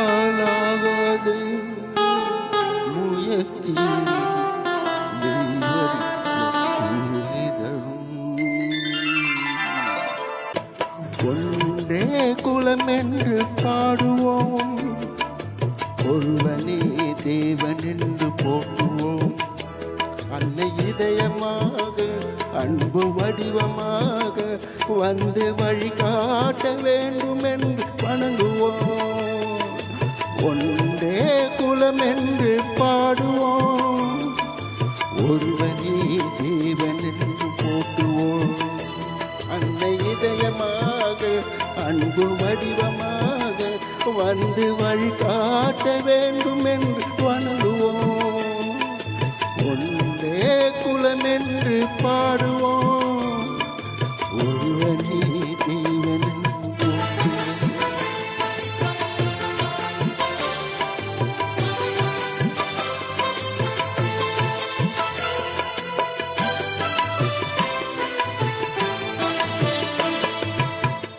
நினைத்தாலாகாது முயற்சி ஒன்றே குலம் என்று பாடுவோம், ஒருவனே தேவன் என்று போற்றுவோம். அன்னை இதயமாக அன்பு வடிவமாக வந்து வழிகாட்ட வேண்டும் என்று வணங்குவோம். ஒன்றே குலம் என்று பாடுவோம், ஒருவனே தேவன் என்று போற்றுவோம். அன்னை இதயமாக அன்பு வடிவமாக வந்து வழிகாட்ட வேண்டும் என்று வணங்குவோம். ஒன்றே குலம் என்று பாடுவோம், ஒருவனே தேவன் என்று போற்றுவோம்.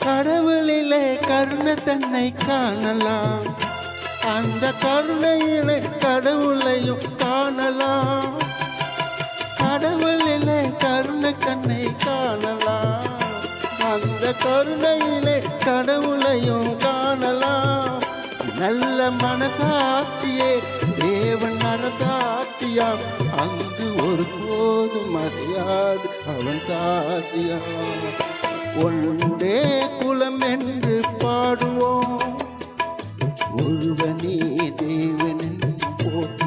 கடவுளிலே கருணை தன்னை காணலாம், அந்த கருணையிலே கடவுளையும் காணலாம். கடவுளிலே கருணை தன்னை காணலாம், அந்த கருணையிலே கடவுளையும் காணலாம். நல்ல மனசாட்சியே தேவன் மனசாட்சியாம், அங்கு ஒருபோதும் அறியாது அவன் சாட்சியாம். ஒன்றே குலம் என்று பாடுவோம், ஒருவனே தேவன் என்று போற்றுவோம்.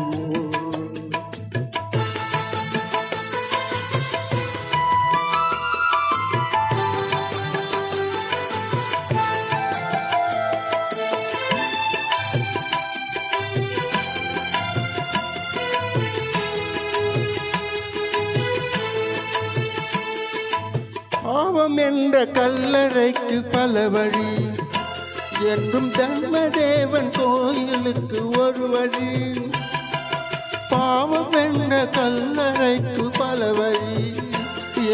பாவம் என்ற கல்லறைக்கு பல வழி, என்றும் தர்மதேவன் கோயிலுக்கு ஒரு வழி. பாவம் என்ற கல்லறைக்கு பல வழி,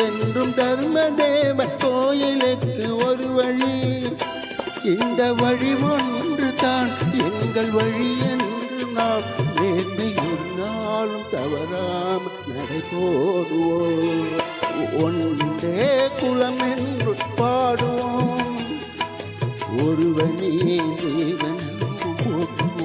என்றும் தர்மதேவன் கோயிலுக்கு ஒரு வழி. இந்த வழி ஒன்று தான் எங்கள் வழி என்று நாம் நேர்மை ஒரு நாளும் தவறாமல் நடைபோடுவோம். ஒன்றே குலம் என்று பாடுவோம், ஒருவனே தேவன் என்று போற்றுவோம்.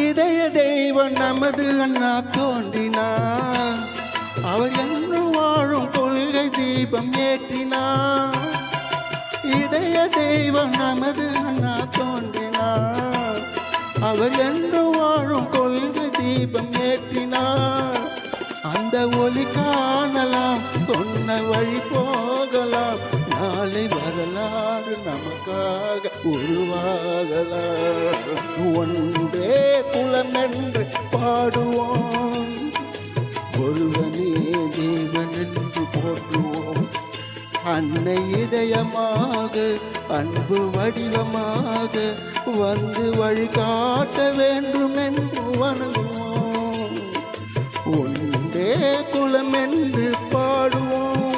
இதய தெய்வம் நமது அண்ணா தோன்றினார், அவர் என்று வாழும் கொள்கை தீபம் ஏற்றினார். இதய தெய்வம் நமது அண்ணா தோன்றினார், அவர் என்று வாழும் கொள்கை தீபம் ஏற்றினார். அந்த ஒளி காணலாம், சொன்ன வழி போகலாம், நாளை வரலாறு நமக்காக உருவாகலாம். ஒன்றே குலம் என்று பாடுவோம், ஒருவனே தேவன் என்று போற்றுவோம். அன்னை இதயமாக அன்பு வடிவமாக வந்து வழிகாட்ட வேண்டும் என்று வணங்குவோம். ஒன்றே குலம் என்று பாடுவோம்,